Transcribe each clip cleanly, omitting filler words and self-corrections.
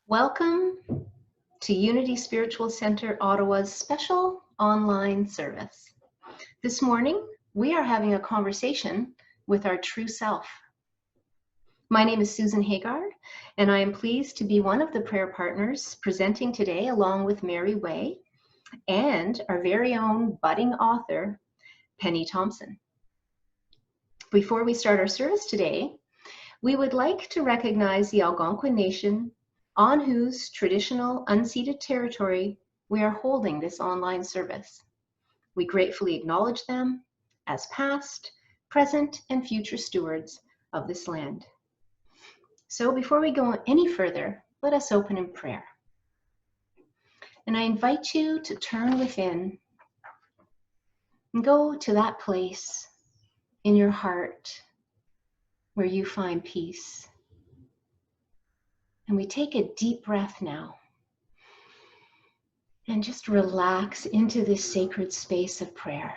Welcome to Unity Spiritual Center Ottawa's special online service. This morning, we are having a conversation with our true self. My name is Susan Haggard, and I am pleased to be one of the prayer partners presenting today along with Mary Way and our very own budding author, Penny Thompson. Before we start our service today, we would like to recognize the Algonquin Nation on whose traditional unceded territory we are holding this online service. We gratefully acknowledge them as past, present, and future stewards of this land. So before we go any further, let us open in prayer. And I invite you to turn within and go to that place in your heart where you find peace. And we take a deep breath now and just relax into this sacred space of prayer.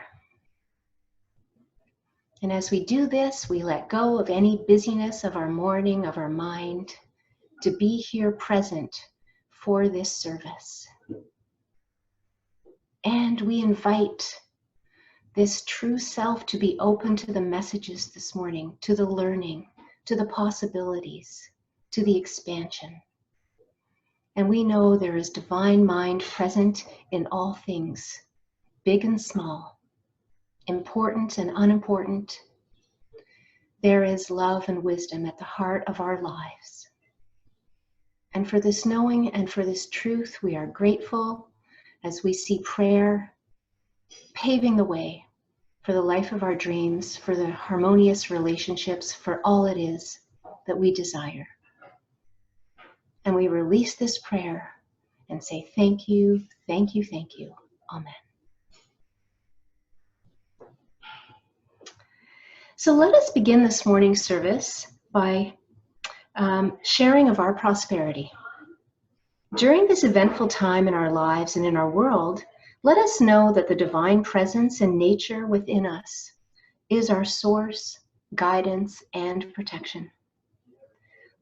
And as we do this, we let go of any busyness of our morning, of our mind, to be here present for this service. And we invite this true self to be open to the messages this morning, to the learning, to the possibilities, to the expansion. And we know there is divine mind present in all things, big and small, important and unimportant. There is love and wisdom at the heart of our lives. And for this knowing and for this truth, we are grateful as we see prayer paving the way for the life of our dreams, for the harmonious relationships, for all it is that we desire. And we release this prayer and say, thank you, thank you, thank you. Amen. So let us begin this morning's service by sharing of our prosperity. During this eventful time in our lives and in our world, let us know that the divine presence and nature within us is our source, guidance, and protection.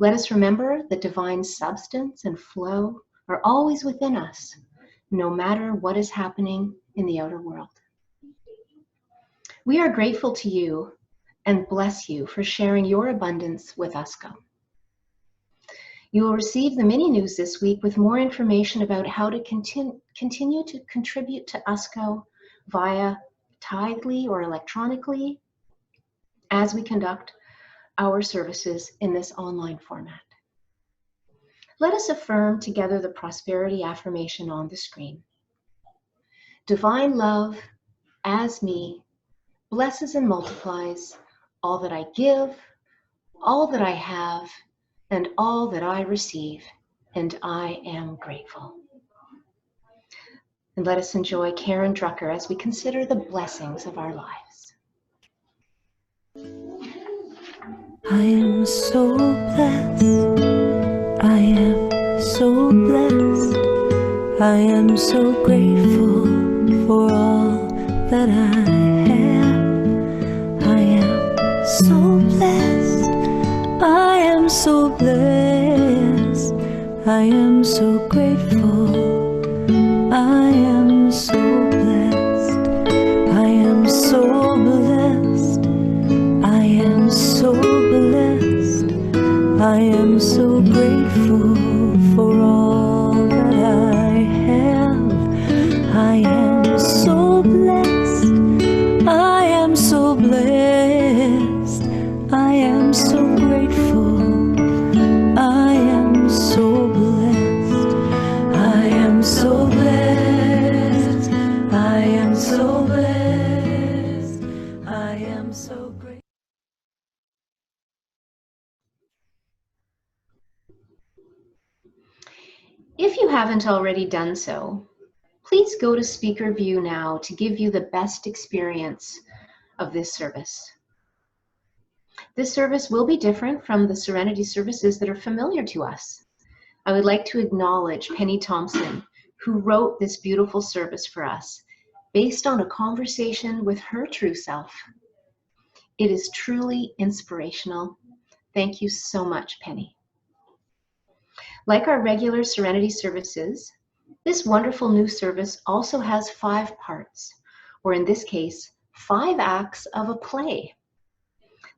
Let us remember that divine substance and flow are always within us, no matter what is happening in the outer world. We are grateful to you and bless you for sharing your abundance with USCO. You will receive the mini news this week with more information about how to continue to contribute to USCO via Tithely or electronically as we conduct our services in this online format. Let us affirm together the prosperity affirmation on the screen. Divine love, as me, blesses and multiplies all that I give, all that I have, and all that I receive, and I am grateful. And let us enjoy Karen Drucker as we consider the blessings of our lives. I am so blessed, I am so blessed, I am so grateful for all that I have. I am so blessed, I am so blessed, I am so grateful, I am so blessed, I am so blessed, I am so blessed, I am so grateful for all that I have. I am so blessed, I am so blessed, I am so grateful, I am so blessed, I am so blessed, I am so blessed, I am so grateful. If you haven't already done so, please go to Speaker View now to give you the best experience of this service. This service will be different from the Serenity services that are familiar to us. I would like to acknowledge Penny Thompson, who wrote this beautiful service for us, based on a conversation with her true self. It is truly inspirational. Thank you so much, Penny. Like our regular Serenity services, this wonderful new service also has 5 parts, or in this case, 5 acts of a play.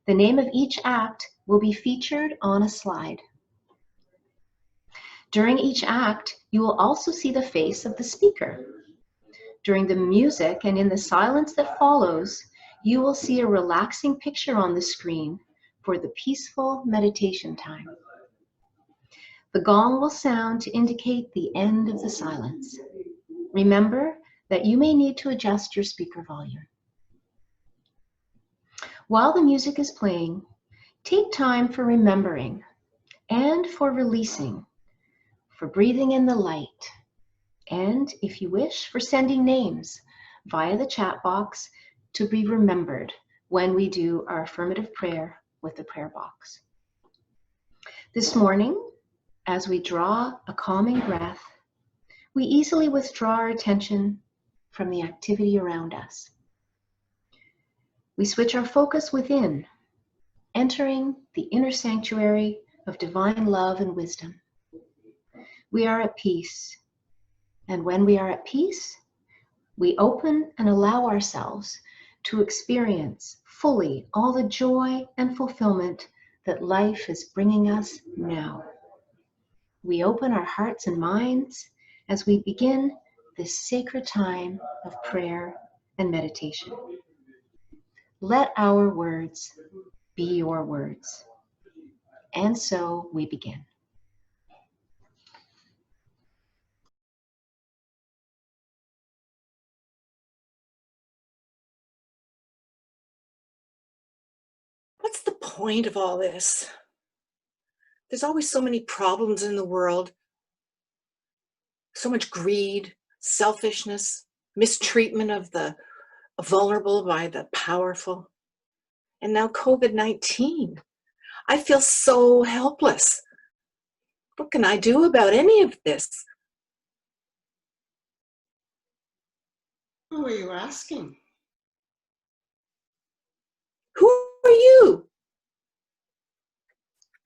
The name of each act will be featured on a slide. During each act, you will also see the face of the speaker. During the music and in the silence that follows, you will see a relaxing picture on the screen for the peaceful meditation time. The gong will sound to indicate the end of the silence. Remember that you may need to adjust your speaker volume. While the music is playing, take time for remembering and for releasing, for breathing in the light, and if you wish, for sending names via the chat box to be remembered when we do our affirmative prayer with the prayer box. This morning, as we draw a calming breath, we easily withdraw our attention from the activity around us. We switch our focus within, entering the inner sanctuary of divine love and wisdom. We are at peace, and when we are at peace, we open and allow ourselves to experience fully all the joy and fulfillment that life is bringing us now. We open our hearts and minds as we begin this sacred time of prayer and meditation. Let our words be your words. And so we begin. What's the point of all this? There's always so many problems in the world. So much greed, selfishness, mistreatment of the vulnerable by the powerful. And now COVID-19. I feel so helpless. What can I do about any of this? Who are you asking? Who are you?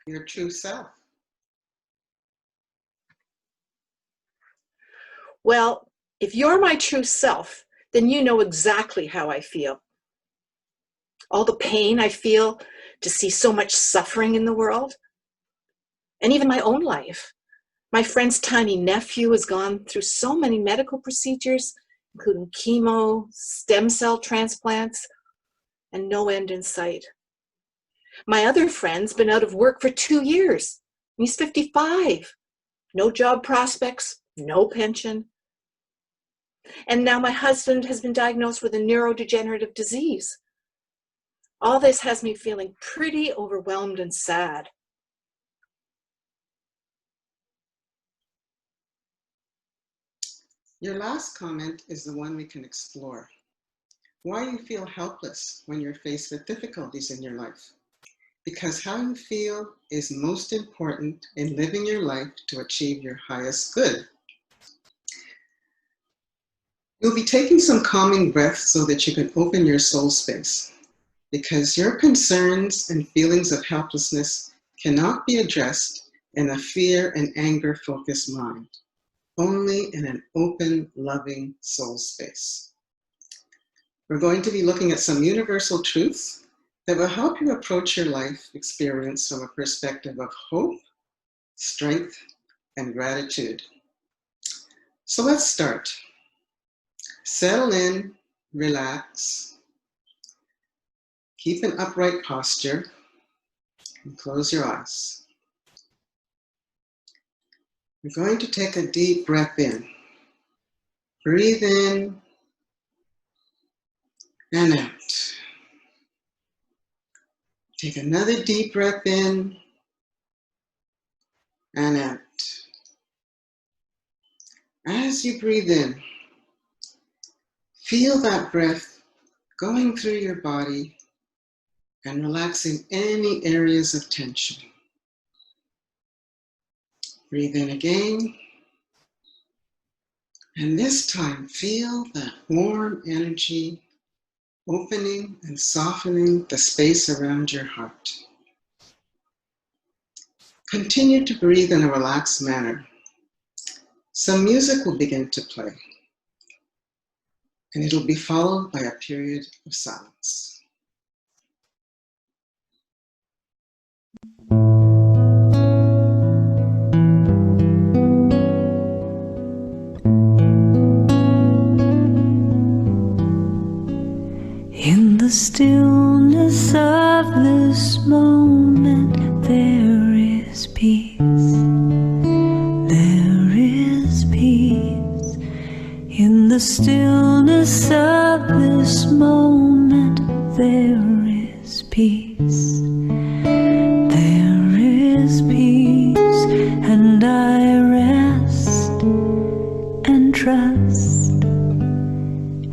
Your true self. Well, if you're my true self, then you know exactly how I feel. All the pain I feel to see so much suffering in the world, and even my own life. My friend's tiny nephew has gone through so many medical procedures, including chemo, stem cell transplants, and no end in sight. My other friend's been out of work for 2 years. He's 55. No job prospects, no pension. And now my husband has been diagnosed with a neurodegenerative disease. All this has me feeling pretty overwhelmed and sad. Your last comment is the one we can explore. Why you feel helpless when you're faced with difficulties in your life. Because how you feel is most important in living your life to achieve your highest good. You'll be taking some calming breaths so that you can open your soul space. Because your concerns and feelings of helplessness cannot be addressed in a fear and anger focused mind, only in an open, loving soul space. We're going to be looking at some universal truths that will help you approach your life experience from a perspective of hope, strength, and gratitude. So let's start. Settle in, relax. Keep an upright posture and close your eyes. We're going to take a deep breath in. Breathe in and out. Take another deep breath in and out. As you breathe in, feel that breath going through your body and relaxing any areas of tension. Breathe in again. And this time, feel that warm energy opening and softening the space around your heart. Continue to breathe in a relaxed manner. Some music will begin to play, and it'll be followed by a period of silence. In the stillness of this moment, there is peace. There is peace. In the stillness of this moment, there is peace. There is peace, and I rest and trust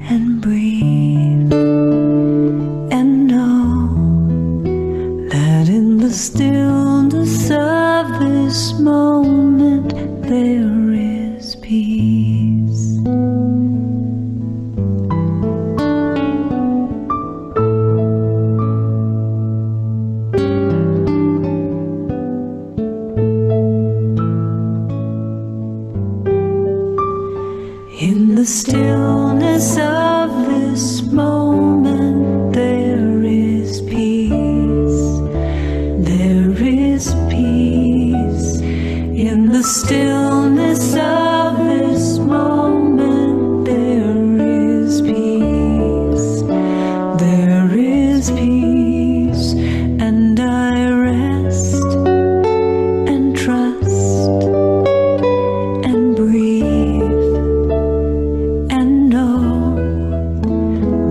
and breathe and know that in the stillness of this moment there is peace. In the stillness of this moment, there is peace. There is peace. In the stillness of this moment, there is peace. There is peace, and I rest and trust and breathe and know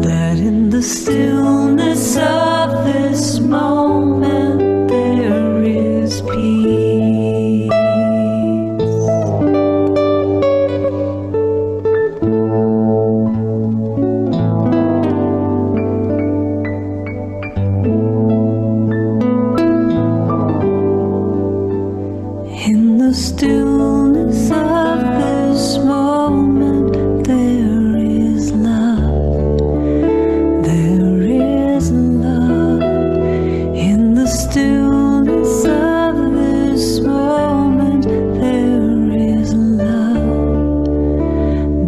that in the stillness of this moment there is peace. In the stillness of this moment there is love. There is love. In the stillness of this moment there is love.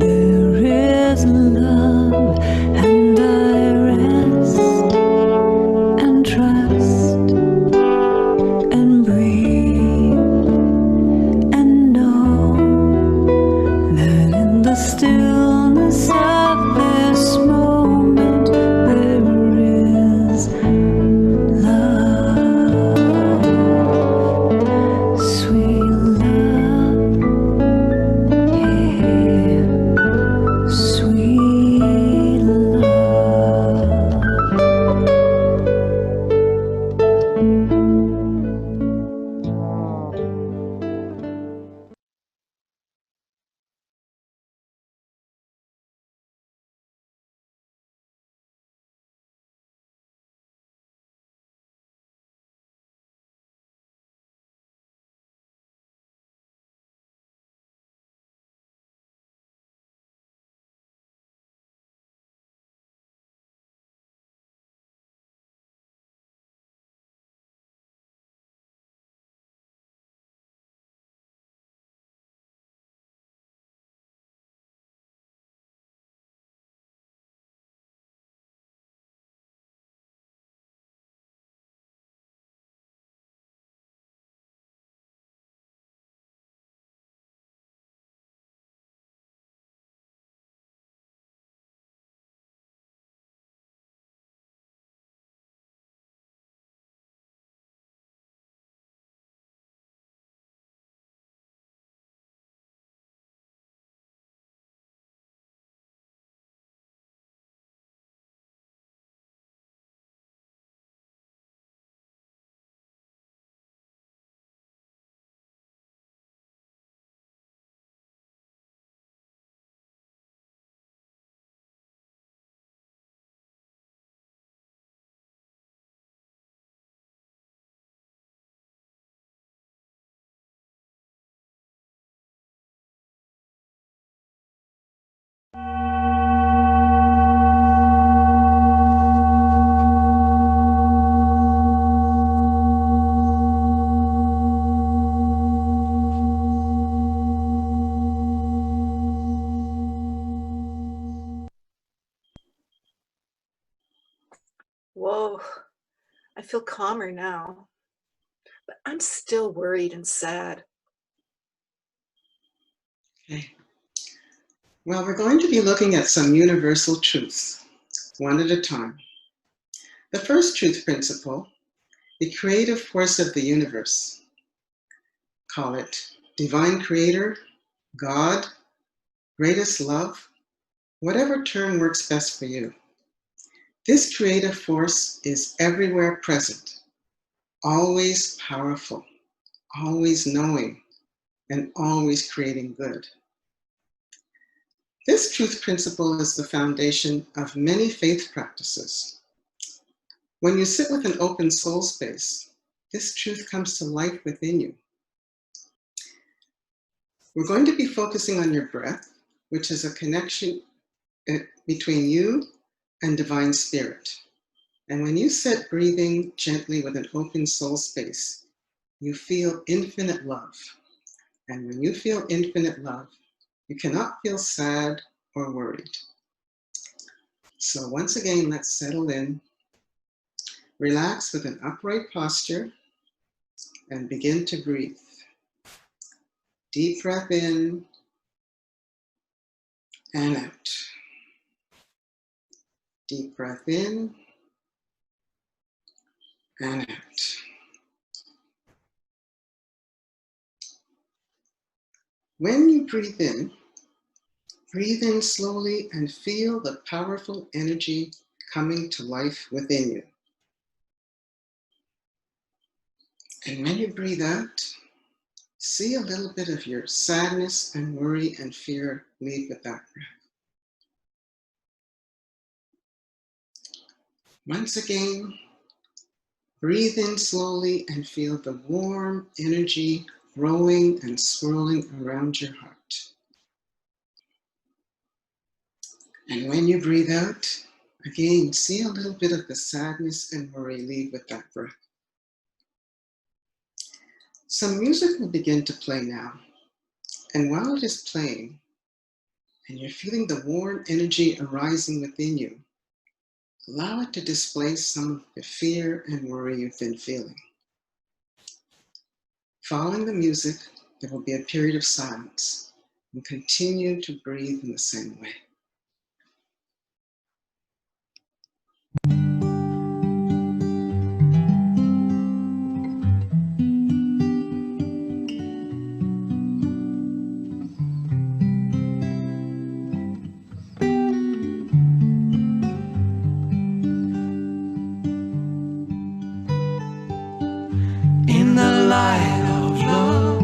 There is love, and I rest and trust and breathe and know that in the stillness of this moment there is love, sweet love, yeah, sweet love. feel calmer now, but I'm still worried and sad. Okay. Well, we're going to be looking at some universal truths, one at a time. The first truth principle, the creative force of the universe. Call it divine creator, God, greatest love, whatever term works best for you. This creative force is everywhere present, always powerful, always knowing, and always creating good. This truth principle is the foundation of many faith practices. When you sit with an open soul space, this truth comes to life within you. We're going to be focusing on your breath, which is a connection between you and divine spirit. And when you sit breathing gently with an open soul space, you feel infinite love. And when you feel infinite love, you cannot feel sad or worried. So once again, let's settle in. Relax with an upright posture and begin to breathe. Deep breath in and out. Deep breath in and out. When you breathe in slowly and feel the powerful energy coming to life within you. And when you breathe out, see a little bit of your sadness and worry and fear leave with that breath. Once again, breathe in slowly and feel the warm energy growing and swirling around your heart. And when you breathe out, again, see a little bit of the sadness and worry leave with that breath. Some music will begin to play now. And while it is playing, and you're feeling the warm energy arising within you, allow it to displace some of the fear and worry you've been feeling. Following the music, there will be a period of silence, and continue to breathe in the same way. In the light of love,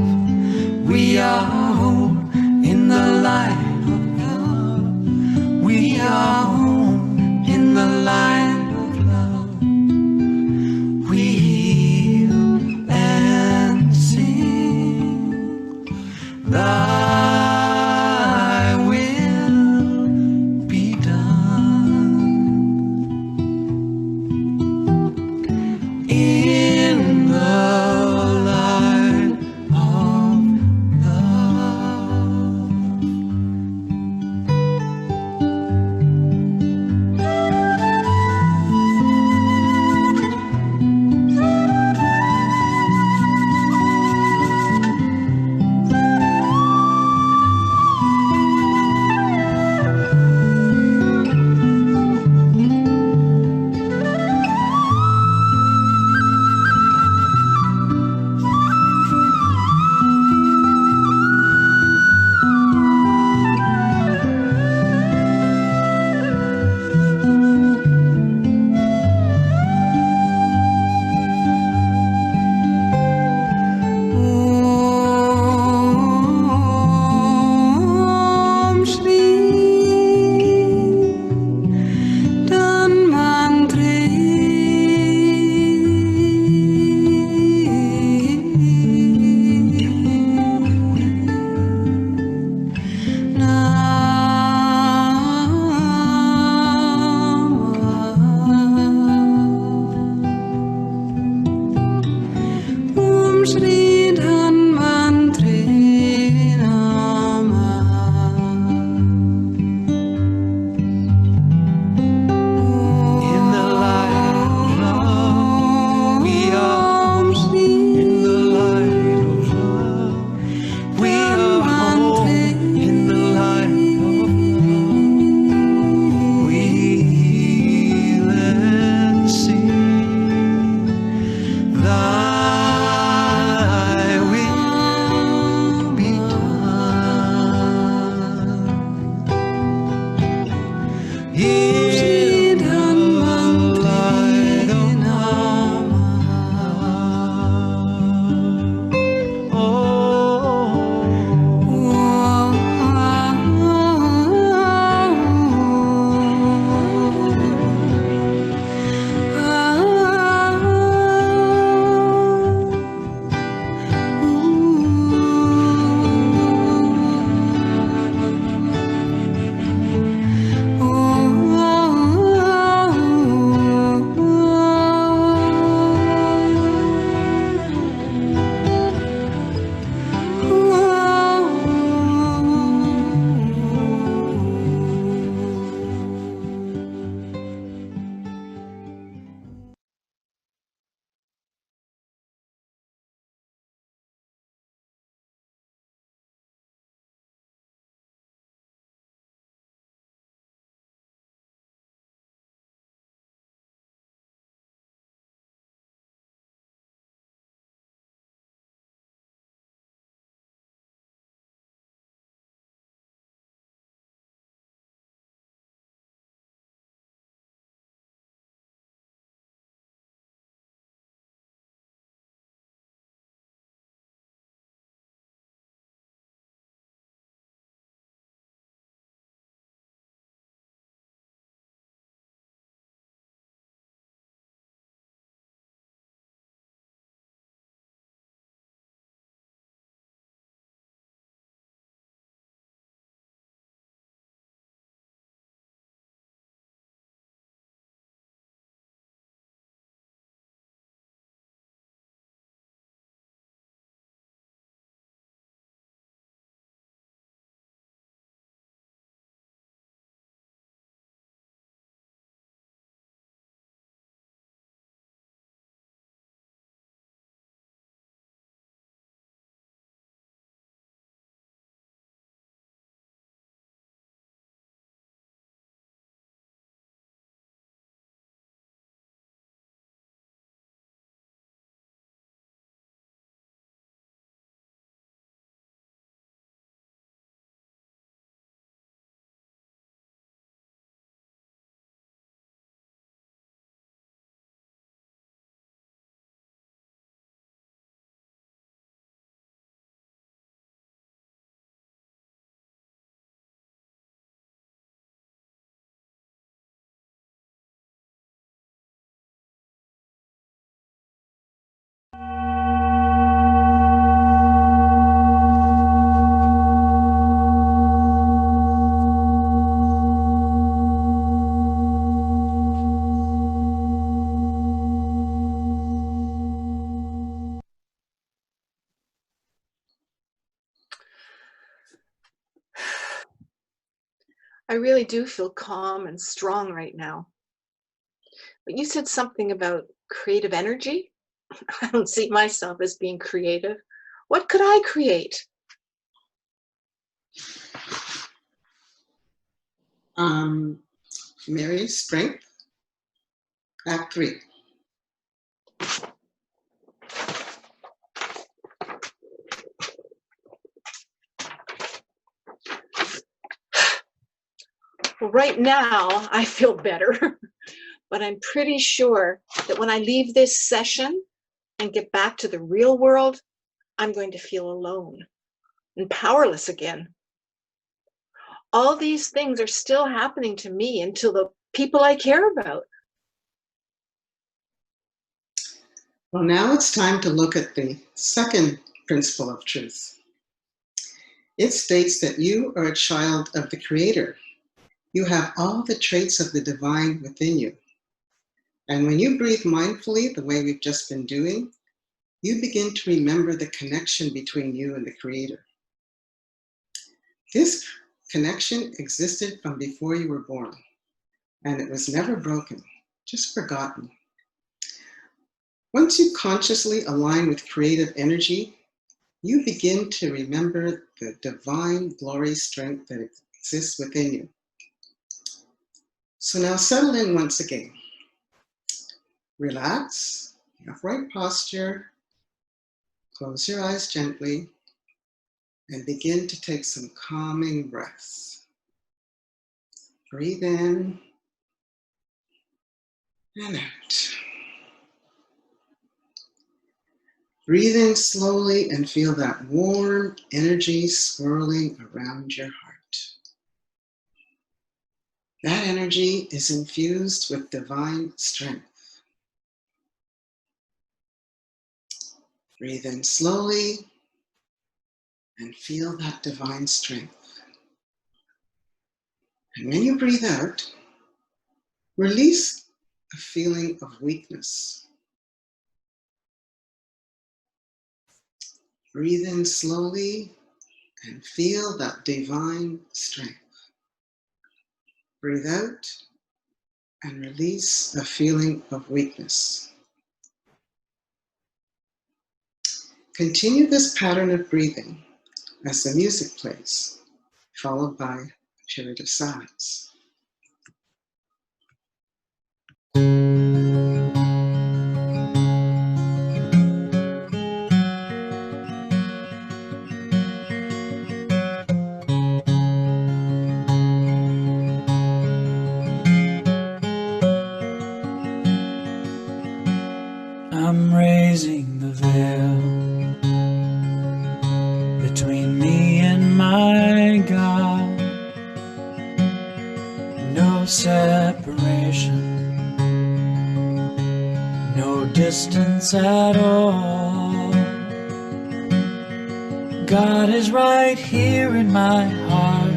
we are home. In the light of love, we are home. In the light of love, we heal and sing. Thy will be done. In the light of love. I really do feel calm and strong right now. But you said something about creative energy. I don't see myself as being creative. What could I create? Mary, Strength, Act 3. Well, right now, I feel better, but I'm pretty sure that when I leave this session and get back to the real world, I'm going to feel alone and powerless again. All these things are still happening to me and to the people I care about. Well, now it's time to look at the second principle of truth. It states that you are a child of the Creator. You have all the traits of the divine within you. And when you breathe mindfully, the way we've just been doing, you begin to remember the connection between you and the Creator. This connection existed from before you were born, and it was never broken, just forgotten. Once you consciously align with creative energy, you begin to remember the divine glory strength that exists within you. So now settle in once again. Relax, upright posture, close your eyes gently, and begin to take some calming breaths. Breathe in and out. Breathe in slowly and feel that warm energy swirling around your heart. That energy is infused with divine strength. Breathe in slowly and feel that divine strength. And when you breathe out, release a feeling of weakness. Breathe in slowly and feel that divine strength. Breathe out and release a feeling of weakness. Continue this pattern of breathing as the music plays, followed by a period of silence. I'm raising the veil between me and my God. No separation, no distance at all. God is right here in my heart.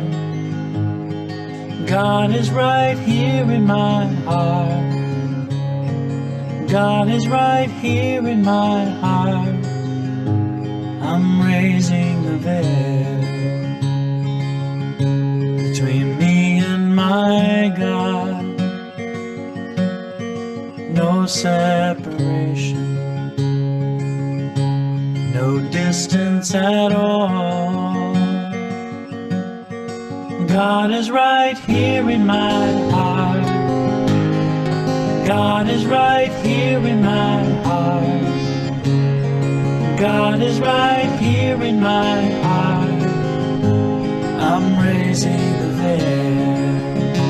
God is right here in my heart. God is right here in my heart. I'm raising the veil between me and my God. No separation, no distance at all. God is right here in my heart. God is right here in my heart. God is right here in my heart. I'm raising the veil.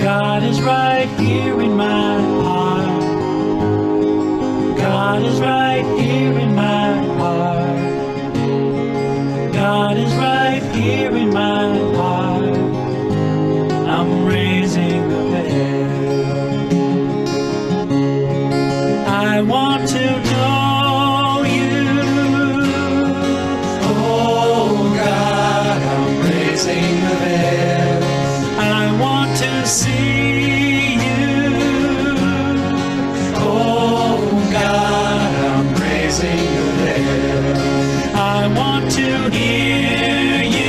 God is right here in my heart. God is right here in my heart. God is right here in my heart. I'm raising the I want to know you. Oh God, I'm raising the veil. I want to see you. Oh God, I'm raising the veil. I want to hear you.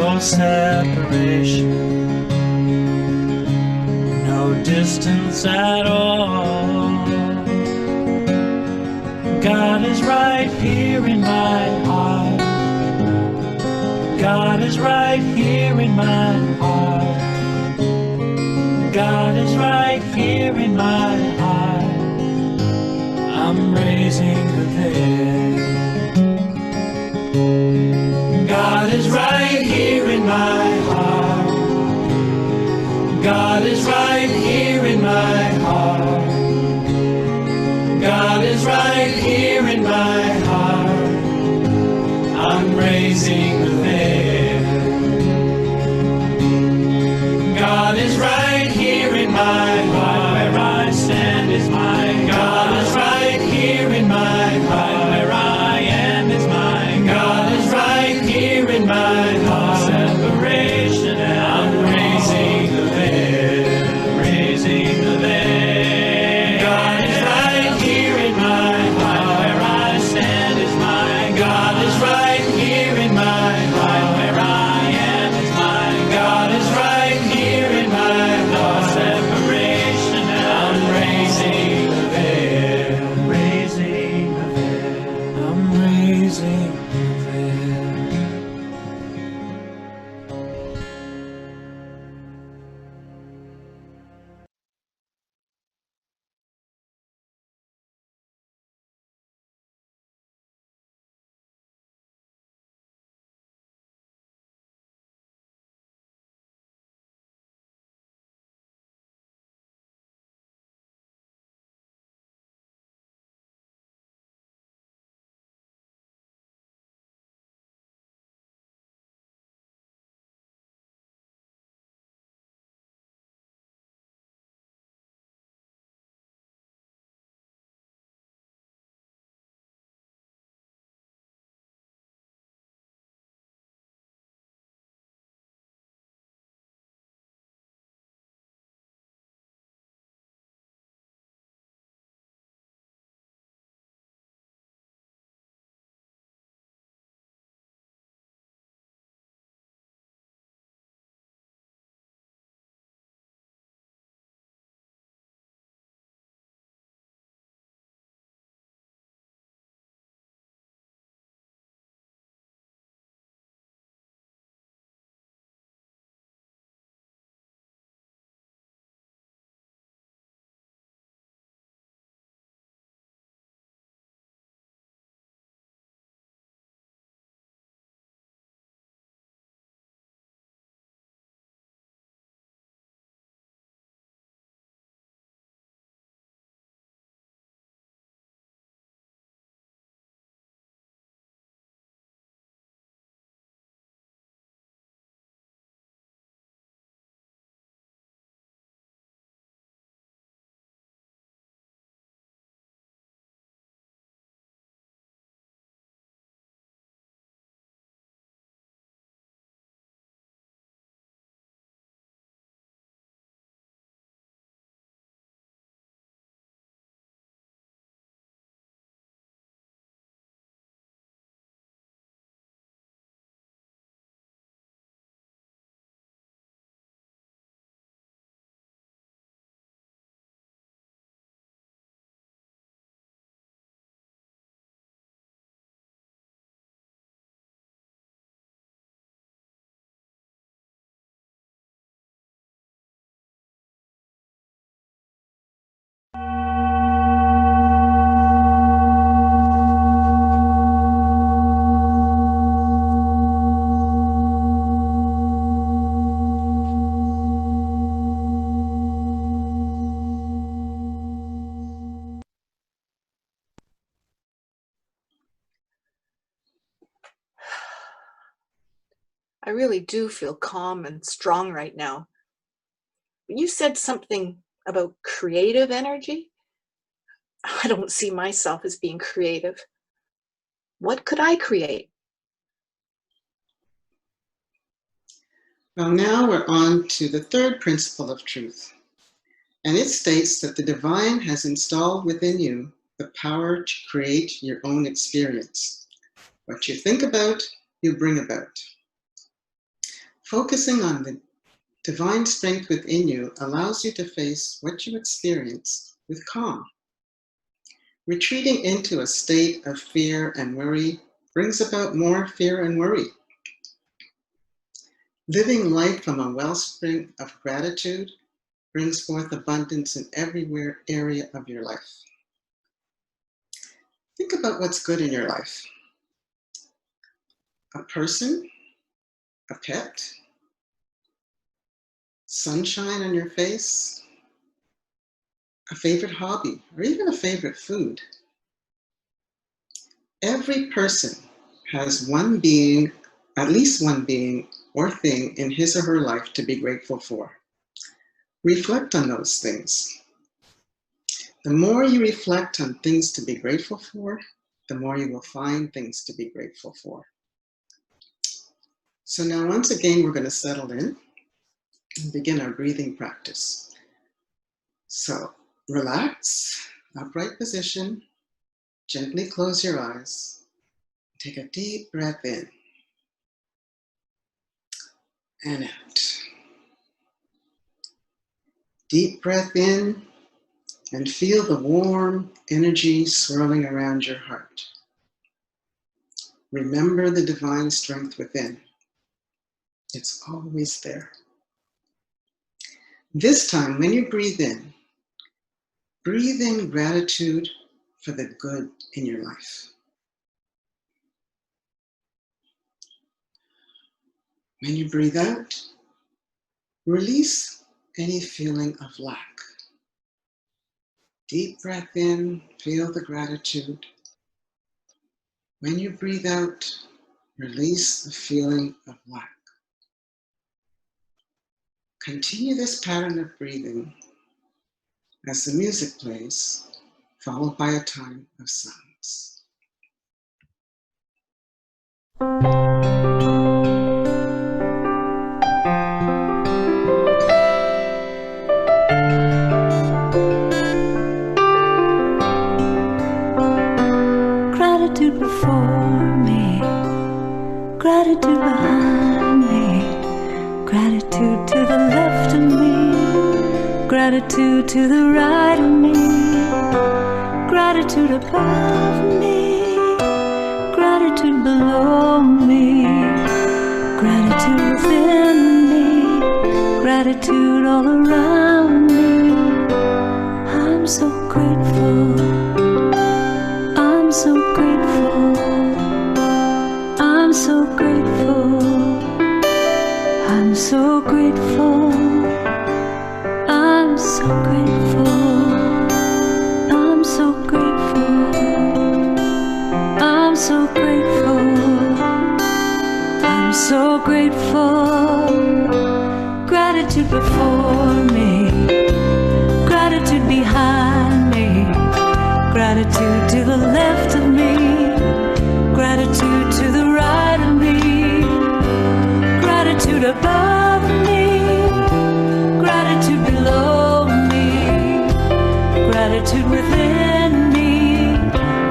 no separation, no distance at all. God is right here in my heart. God is right here in my heart. God is right here in my heart. I'm raising the dead. God is right here in my heart. God is right here in my heart. God is right here in my heart. I'm raising the dead. God is right here in my heart. Where I stand is mine. God is right here in my heart. Where I am is mine. God is right here in my heart. Separation, and I'm raising the dead. Raising the dead. God is right here in my heart. Where I stand is mine. God is right here in my heart. Where I am is mine. God is right here in my heart. Separation, I'm raising the dead. Raising the dead. I'm raising the dead. I really do feel calm and strong right now. You said something about creative energy. I don't see myself as being creative. What could I create? Well, now we're on to the third principle of truth. And it states that the divine has installed within you the power to create your own experience. What you think about, you bring about. Focusing on the divine strength within you allows you to face what you experience with calm. Retreating into a state of fear and worry brings about more fear and worry. Living life from a wellspring of gratitude brings forth abundance in every area of your life. Think about what's good in your life. A person, a pet, sunshine on your face, a favorite hobby, or even a favorite food. Every person has one being, at least one being or thing in his or her life to be grateful for. Reflect on those things. The more you reflect on things to be grateful for, the more you will find things to be grateful for. So now once again, we're going to settle in and begin our breathing practice. So relax, upright position, gently close your eyes, take a deep breath in and out. Deep breath in and feel the warm energy swirling around your heart. Remember the divine strength within. It's always there. This time, when you breathe in gratitude for the good in your life. When you breathe out, release any feeling of lack. Deep breath in, feel the gratitude. When you breathe out, release the feeling of lack. Continue this pattern of breathing as the music plays, followed by a time of silence. Gratitude before me, gratitude behind me, gratitude to the left of me, gratitude to the right of me, gratitude above me, gratitude below me, gratitude within me, gratitude all around me. I'm so grateful, I'm so grateful, I'm so grateful, I'm so grateful, I'm so grateful, I'm so grateful, I'm so grateful, I'm so grateful. Gratitude before me, gratitude behind me, gratitude to the left of me, gratitude to the right of me, gratitude above me, gratitude below me, gratitude within me,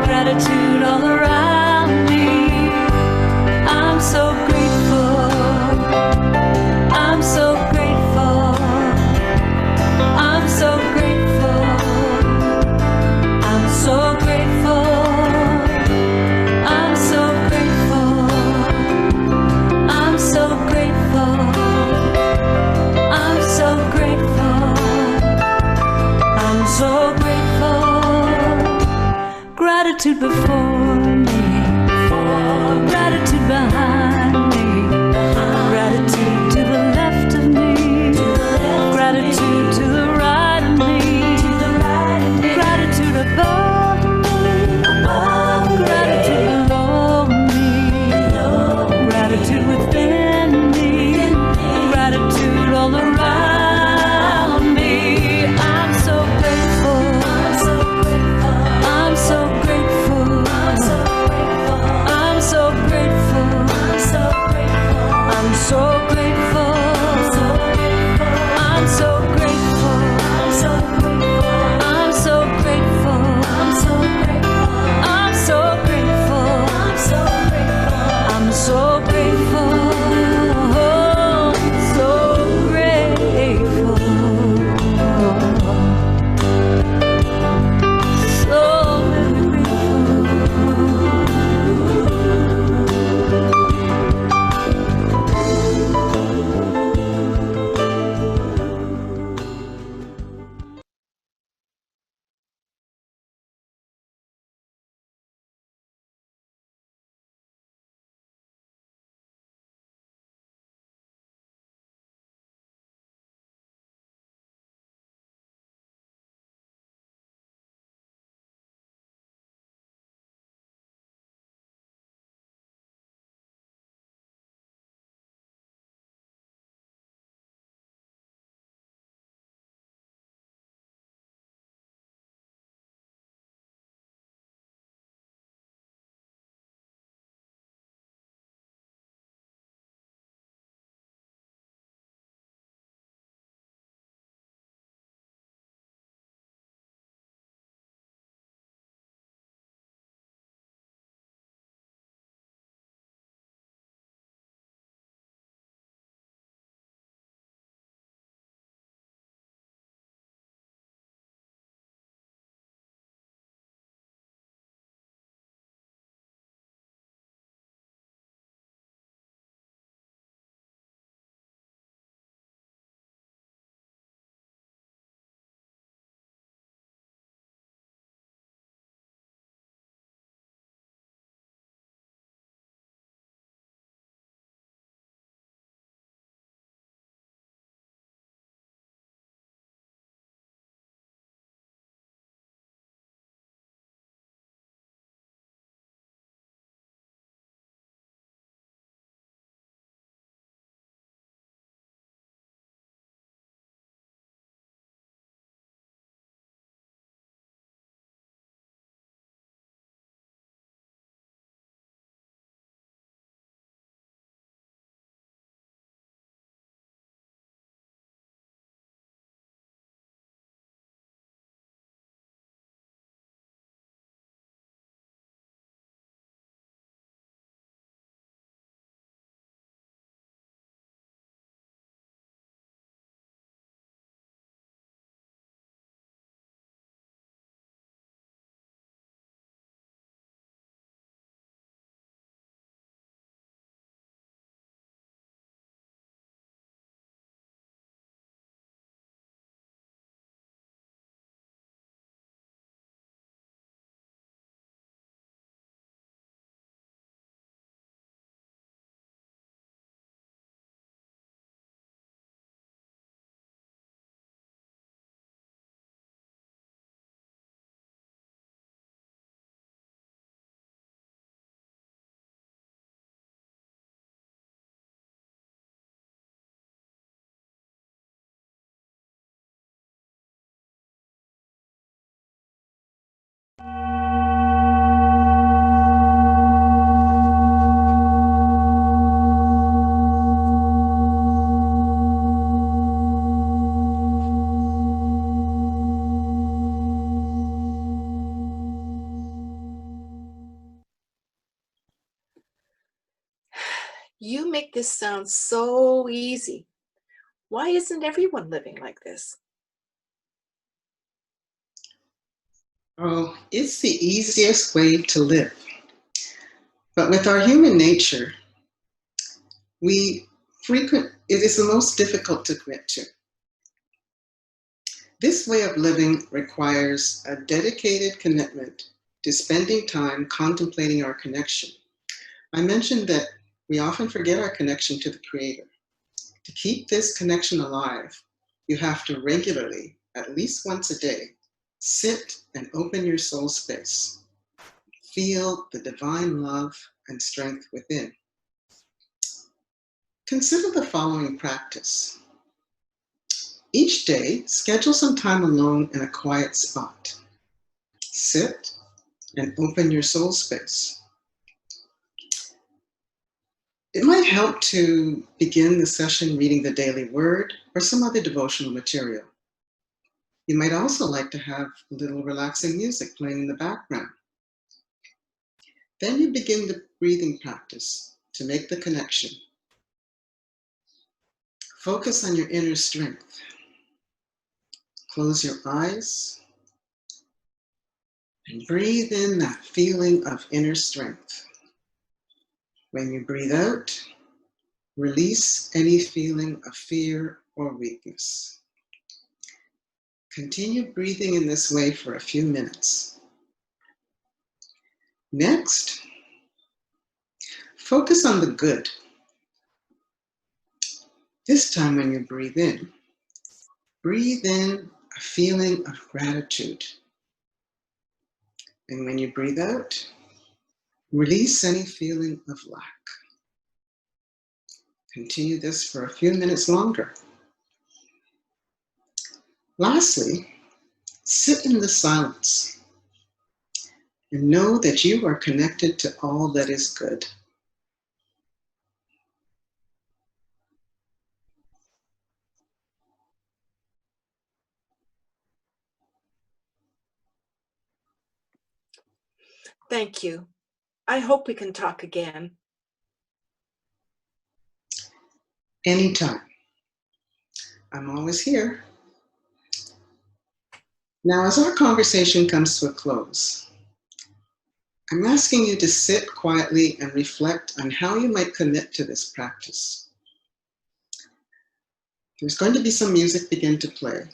gratitude all around me. I'm so grateful, I'm so grateful, I'm so grateful, I'm so grateful, I'm so grateful, I'm so grateful, I'm so grateful, I'm so grateful. Gratitude before me, gratitude behind me, gratitude to the left of me, gratitude to the right of me, gratitude above me, gratitude below me, gratitude within me, gratitude all around me. I'm so grateful, I'm so grateful, this sounds so easy. Why isn't everyone living like this? Oh, it's the easiest way to live. But with our human nature, it is the most difficult to commit to. This way of living requires a dedicated commitment to spending time contemplating our connection. I mentioned that we often forget our connection to the Creator. To keep this connection alive, you have to regularly, at least once a day, sit and open your soul space. Feel the divine love and strength within. Consider the following practice. Each day, schedule some time alone in a quiet spot. Sit and open your soul space. It might help to begin the session reading the daily word or some other devotional material. You might also like to have a little relaxing music playing in the background. Then you begin the breathing practice to make the connection. Focus on your inner strength. Close your eyes and breathe in that feeling of inner strength. When you breathe out, release any feeling of fear or weakness. Continue breathing in this way for a few minutes. Next, focus on the good. This time when you breathe in a feeling of gratitude. And when you breathe out, release any feeling of lack. Continue this for a few minutes longer. Lastly, sit in the silence and know that you are connected to all that is good. Thank you. I hope we can talk again. Anytime. I'm always here. Now, as our conversation comes to a close, I'm asking you to sit quietly and reflect on how you might commit to this practice. There's going to be some music begin to play.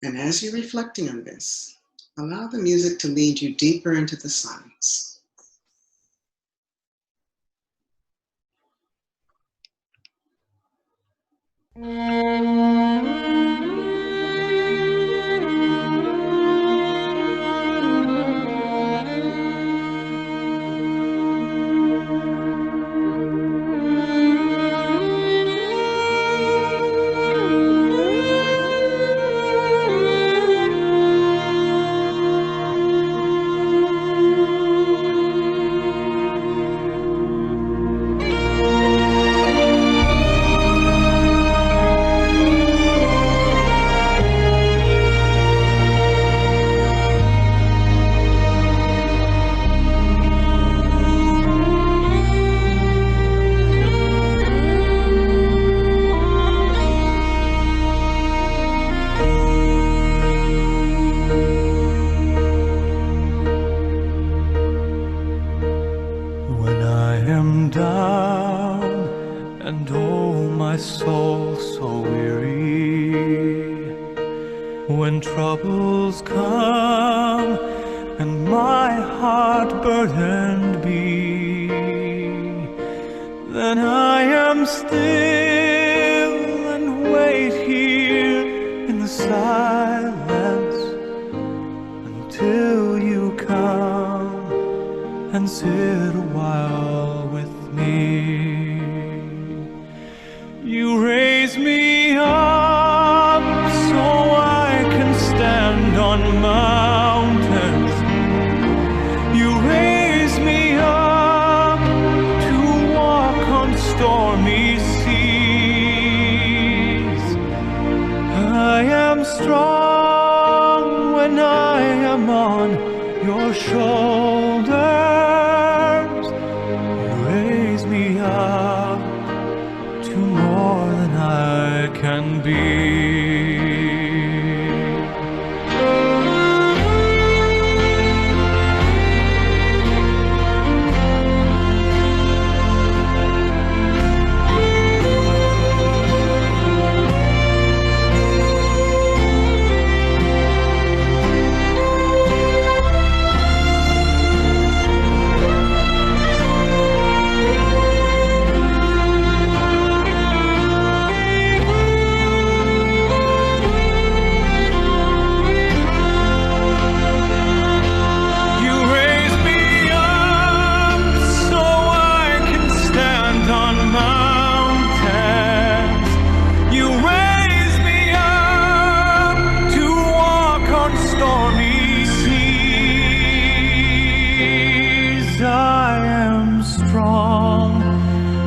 And as you're reflecting on this, allow the music to lead you deeper into the silence. When I am down and oh my soul so weary, when troubles come and my heart burdened be, then I am still and wait here in the silence until you come and sit a while with me. You raise me up so I can stand on mountains. You raise me up to walk on stormy seas. I am strong when I am on your shoulders. You raise me up I can be.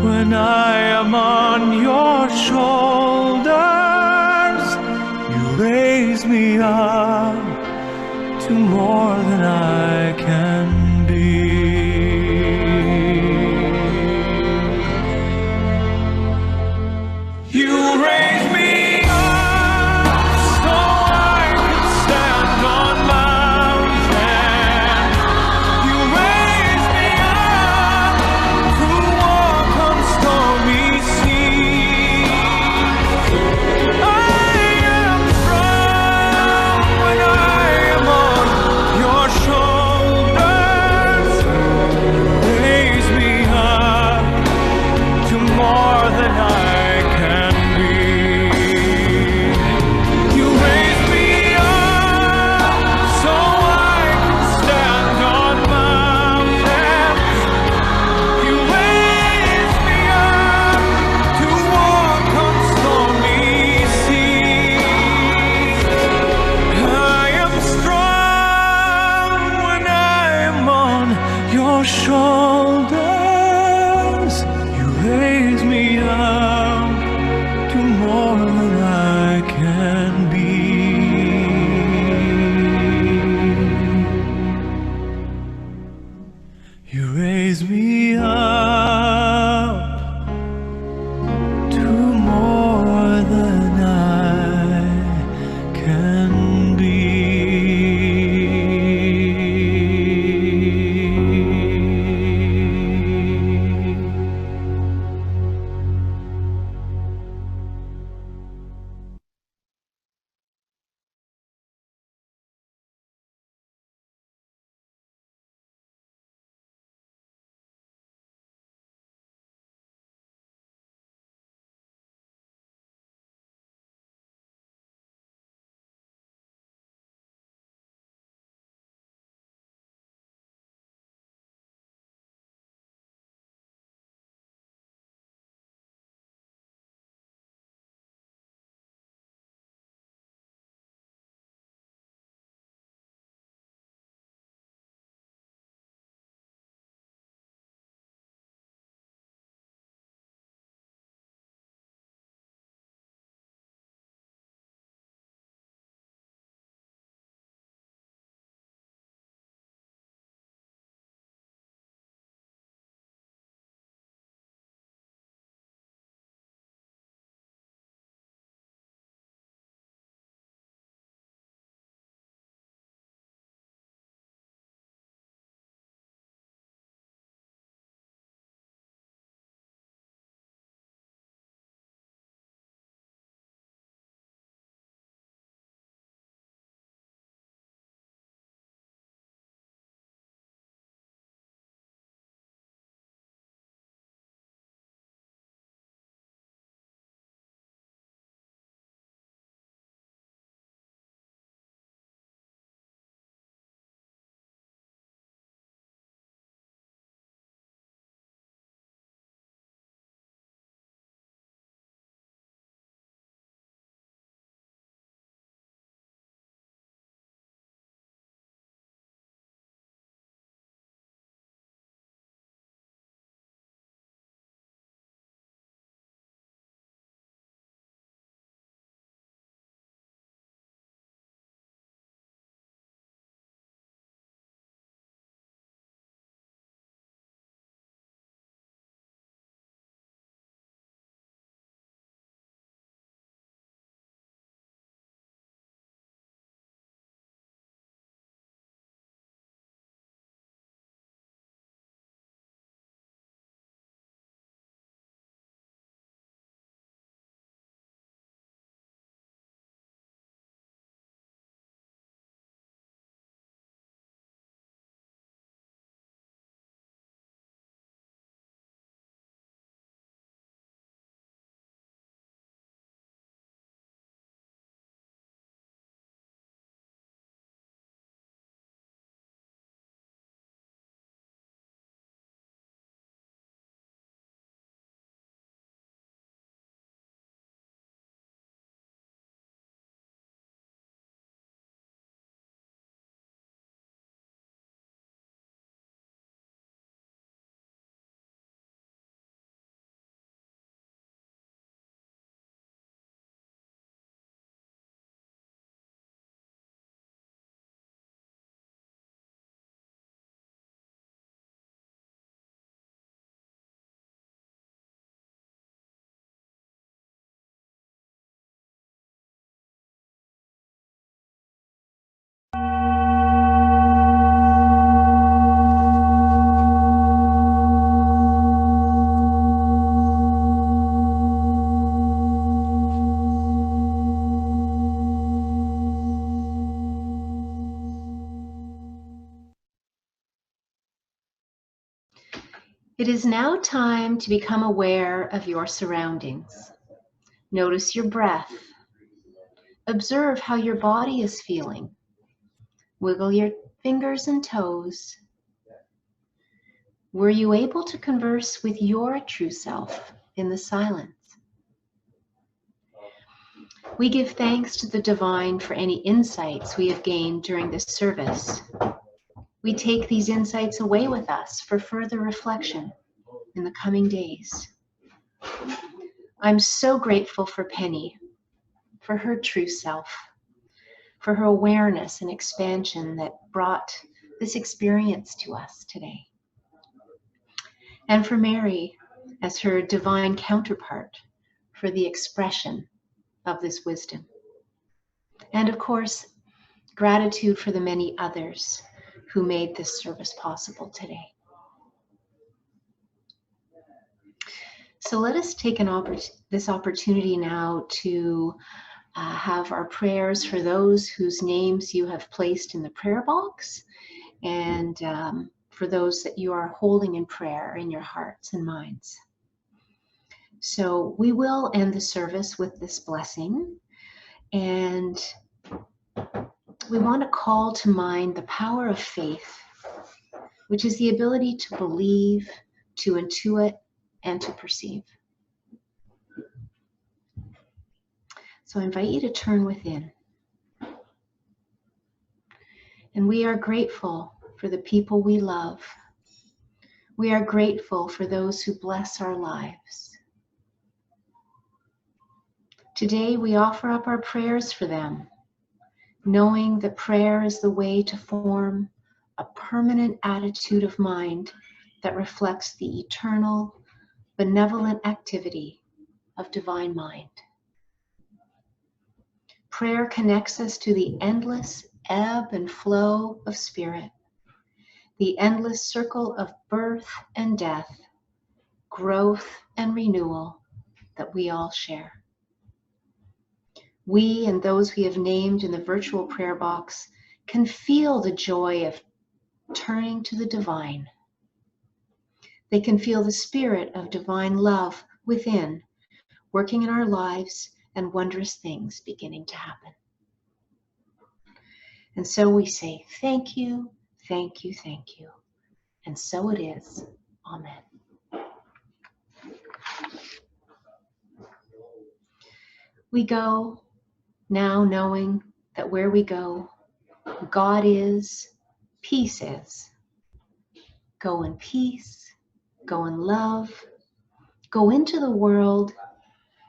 When I am on your shoulders, you raise me up to more than I can be. You raise me up so I can stand on mountains. You raise me up to walk on stormy seas. I am strong when I am on your It is now time to become aware of your surroundings. Notice your breath. Observe how your body is feeling. Wiggle your fingers and toes. Were you able to converse with your true self in the silence? We give thanks to the divine for any insights we have gained during this service. We take these insights away with us for further reflection in the coming days. I'm so grateful for Penny, for her true self, for her awareness and expansion that brought this experience to us today. And for Mary, as her divine counterpart, for the expression of this wisdom. And of course, gratitude for the many others who made this service possible today. So let us take this opportunity now to have our prayers for those whose names you have placed in the prayer box, and for those that you are holding in prayer in your hearts and minds. So we will end the service with this blessing, and we want to call to mind the power of faith, which is the ability to believe, to intuit, and to perceive. So I invite you to turn within. And we are grateful for the people we love. We are grateful for those who bless our lives. Today we offer up our prayers for them, knowing that prayer is the way to form a permanent attitude of mind that reflects the eternal, benevolent activity of divine mind. Prayer connects us to the endless ebb and flow of spirit, the endless circle of birth and death, growth and renewal that we all share. We and those we have named in the virtual prayer box can feel the joy of turning to the divine. They can feel the spirit of divine love within, working in our lives and wondrous things beginning to happen. And so we say, thank you, thank you, thank you. And so it is. Amen. We go now knowing that where we go, God is, peace is. Go in peace, go in love, go into the world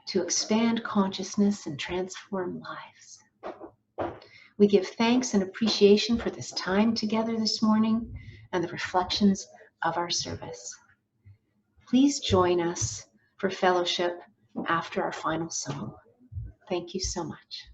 to expand consciousness and transform lives. We give thanks and appreciation for this time together this morning and the reflections of our service. Please join us for fellowship after our final song. Thank you so much.